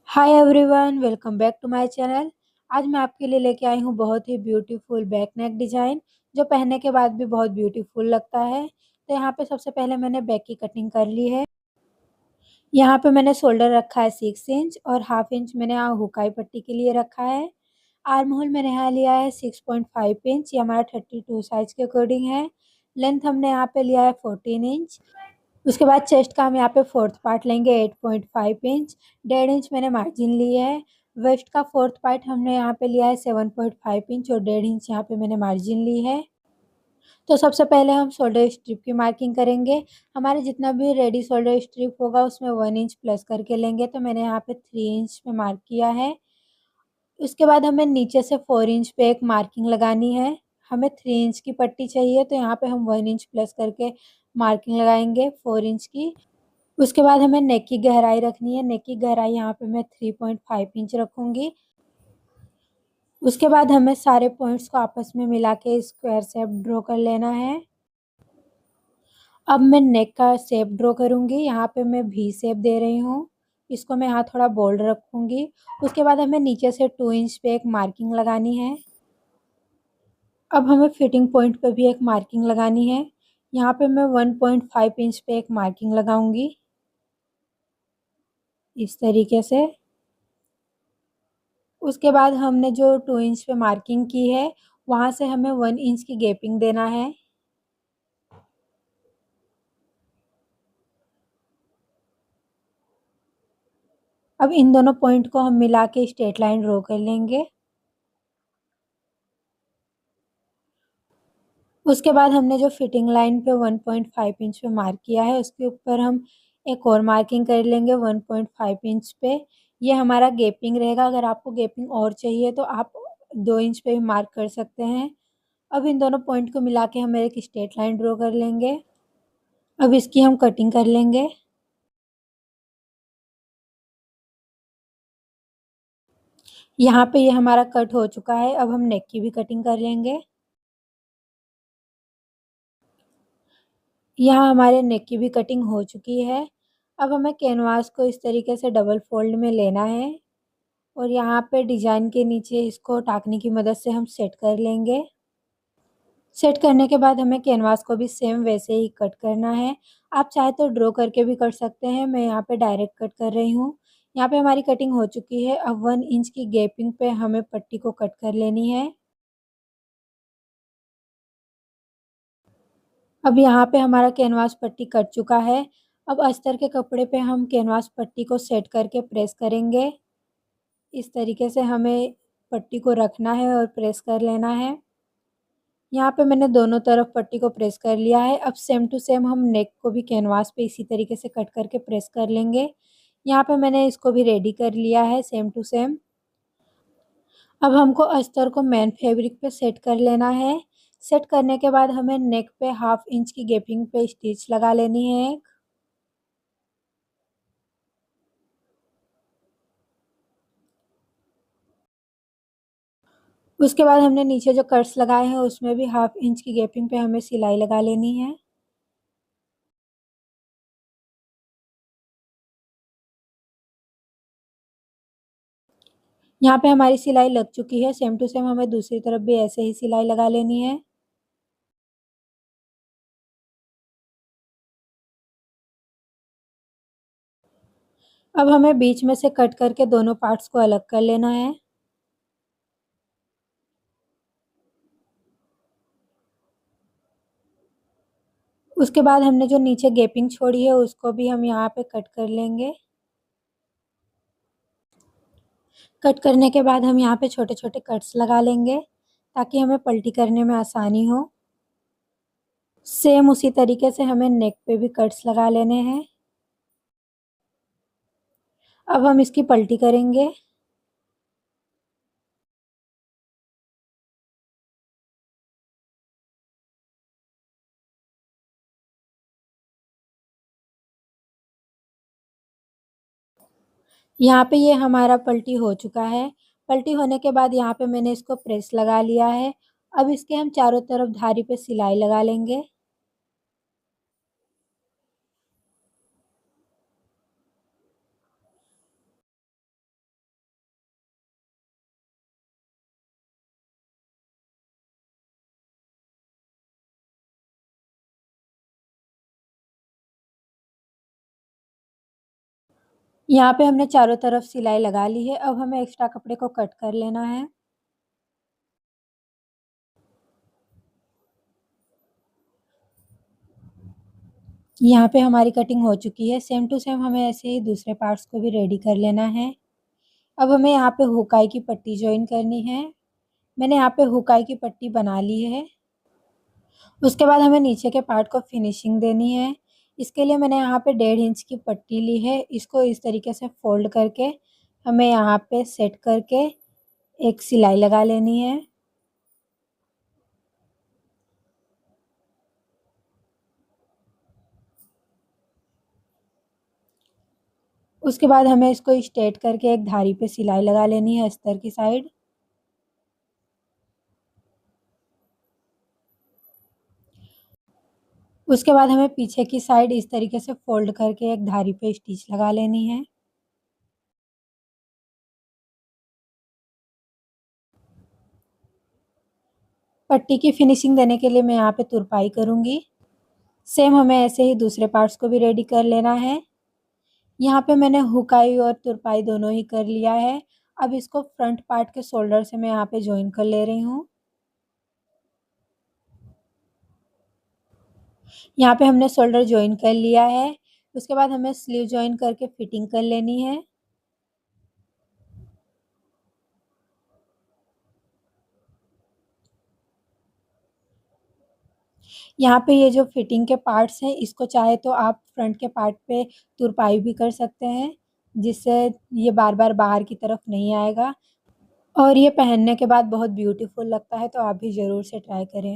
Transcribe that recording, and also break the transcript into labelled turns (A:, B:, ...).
A: Hi everyone, welcome back to my channel. आज मैं आपके लिए लेके आई हूँ बहुत ही ब्यूटीफुल बैक नेक डिज़ाइन, जो पहनने के बाद भी बहुत ब्यूटीफुल लगता है। तो यहाँ पे सबसे पहले मैंने बैक की कटिंग कर ली है। यहाँ पे मैंने शोल्डर रखा है 6 इंच और हाफ इंच मैंने यहाँ हुकाई पट्टी के लिए रखा है। आर्म होल मैंने यहाँ लिया है 6.5 इंच, ये हमारा 32 साइज के अकॉर्डिंग है। लेंथ हमने यहाँ पे लिया है 14 इंच। उसके बाद चेस्ट का हम यहाँ पे फोर्थ पार्ट लेंगे 8.5 इंच। 1.5 इंच मैंने मार्जिन ली है। वेस्ट का फोर्थ पार्ट हमने यहाँ पे लिया है 7.5 इंच और 1.5 इंच यहाँ पे मैंने मार्जिन ली है। तो सबसे पहले हम शोल्डर स्ट्रिप की मार्किंग करेंगे। हमारे जितना भी रेडी शोल्डर स्ट्रिप होगा उसमें 1 इंच प्लस करके लेंगे। तो मैंने यहाँ पे 3 इंच में मार्क किया है। उसके बाद हमें नीचे से 4 इंच पे एक मार्किंग लगानी है। हमें 3 इंच की पट्टी चाहिए, तो यहाँ पे हम 1 इंच प्लस करके मार्किंग लगाएंगे 4 इंच की। उसके बाद हमें नेक की गहराई रखनी है। नेक की गहराई यहाँ पे मैं 3.5 इंच रखूँगी। उसके बाद हमें सारे पॉइंट्स को आपस में मिला के स्क्वायर शेप ड्रॉ कर लेना है। अब मैं नेक का शेप ड्रॉ करूँगी। यहाँ पे मैं वी शेप दे रही हूँ। इसको मैं यहाँ थोड़ा बोल्ड रखूँगी। उसके बाद हमें नीचे से 2 इंच पे एक मार्किंग लगानी है। अब हमें फिटिंग पॉइंट पे भी एक मार्किंग लगानी है। यहाँ पे मैं 1.5 इंच पे एक मार्किंग लगाऊंगी, इस तरीके से। उसके बाद हमने जो 2 इंच पे मार्किंग की है, वहाँ से हमें 1 इंच की गैपिंग देना है। अब इन दोनों पॉइंट को हम मिला के स्ट्रेट लाइन ड्रॉ कर लेंगे। उसके बाद हमने जो फिटिंग लाइन पे 1.5 इंच पे मार्क किया है, उसके ऊपर हम एक और मार्किंग कर लेंगे 1.5 इंच पे। ये हमारा गैपिंग रहेगा। अगर आपको गैपिंग और चाहिए तो आप 2 इंच पे भी मार्क कर सकते हैं। अब इन दोनों पॉइंट को मिला के हम एक स्ट्रेट लाइन ड्रॉ कर लेंगे। अब इसकी हम कटिंग कर लेंगे। यहाँ पे ये हमारा कट हो चुका है। अब हम नेक की भी कटिंग कर लेंगे। यहाँ हमारे नेक की भी कटिंग हो चुकी है। अब हमें कैनवास को इस तरीके से डबल फोल्ड में लेना है और यहाँ पे डिजाइन के नीचे इसको टाकनी की मदद से हम सेट कर लेंगे। सेट करने के बाद हमें कैनवास को भी सेम वैसे ही कट करना है। आप चाहे तो ड्रॉ करके भी कर सकते हैं। मैं यहाँ पे डायरेक्ट कट कर रही हूँ। यहाँ पे हमारी कटिंग हो चुकी है। अब 1 इंच की गैपिंग पे हमें पट्टी को कट कर लेनी है। अब यहाँ पे हमारा कैनवास पट्टी कट चुका है। अब अस्तर के कपड़े पे हम कैनवास पट्टी को सेट करके प्रेस करेंगे। इस तरीके से हमें पट्टी को रखना है और प्रेस कर लेना है। यहाँ पे मैंने दोनों तरफ पट्टी को प्रेस कर लिया है। अब सेम टू सेम हम नेक को भी कैनवास पे इसी तरीके से कट करके प्रेस कर लेंगे। यहाँ पे मैंने इसको भी रेडी कर लिया है सेम टू सेम। अब हमको अस्तर को मेन फैब्रिक पे सेट कर लेना है। सेट करने के बाद हमें नेक पे 1/2 इंच की गैपिंग पे स्टिच लगा लेनी है। उसके बाद हमने नीचे जो कट्स लगाए हैं उसमें भी 1/2 इंच की गैपिंग पे हमें सिलाई लगा लेनी है। यहाँ पे हमारी सिलाई लग चुकी है। सेम टू सेम हमें दूसरी तरफ भी ऐसे ही सिलाई लगा लेनी है। अब हमें बीच में से कट करके दोनों पार्ट्स को अलग कर लेना है। उसके बाद हमने जो नीचे गैपिंग छोड़ी है उसको भी हम यहाँ पे कट कर लेंगे। कट करने के बाद हम यहाँ पे छोटे छोटे कट्स लगा लेंगे ताकि हमें पलटी करने में आसानी हो। सेम उसी तरीके से हमें नेक पे भी कट्स लगा लेने हैं। अब हम इसकी पलटी करेंगे। यहाँ पे ये हमारा पलटी हो चुका है। पलटी होने के बाद यहाँ पे मैंने इसको प्रेस लगा लिया है। अब इसके हम चारों तरफ धारी पे सिलाई लगा लेंगे। यहाँ पे हमने चारों तरफ सिलाई लगा ली है। अब हमें एक्स्ट्रा कपड़े को कट कर लेना है। यहाँ पे हमारी कटिंग हो चुकी है। सेम टू सेम हमें ऐसे ही दूसरे पार्ट्स को भी रेडी कर लेना है। अब हमें यहाँ पे हुकाई की पट्टी जॉइन करनी है। मैंने यहाँ पे हुकाई की पट्टी बना ली है। उसके बाद हमें नीचे के पार्ट को फिनिशिंग देनी है। इसके लिए मैंने यहाँ पे 1.5 इंच की पट्टी ली है। इसको इस तरीके से फोल्ड करके हमें यहाँ पे सेट करके एक सिलाई लगा लेनी है। उसके बाद हमें इसको स्ट्रेट करके एक धारी पे सिलाई लगा लेनी है अस्तर की साइड। उसके बाद हमें पीछे की साइड इस तरीके से फोल्ड करके एक धारी पे स्टिच लगा लेनी है। पट्टी की फिनिशिंग देने के लिए मैं यहाँ पे तुरपाई करूँगी। सेम हमें ऐसे ही दूसरे पार्ट्स को भी रेडी कर लेना है। यहाँ पे मैंने हुकाई और तुरपाई दोनों ही कर लिया है। अब इसको फ्रंट पार्ट के शोल्डर से मैं यहाँ पे जॉइन कर ले रही हूँ। यहाँ पे हमने शोल्डर जॉइन कर लिया है। उसके बाद हमें स्लीव जॉइन करके फिटिंग कर लेनी है। यहाँ पे ये जो फिटिंग के पार्ट्स हैं, इसको चाहे तो आप फ्रंट के पार्ट पे तुरपाई भी कर सकते हैं, जिससे ये बार-बार बाहर की तरफ नहीं आएगा और ये पहनने के बाद बहुत ब्यूटीफुल लगता है, तो आप भी ज़रूर से ट्राई करें।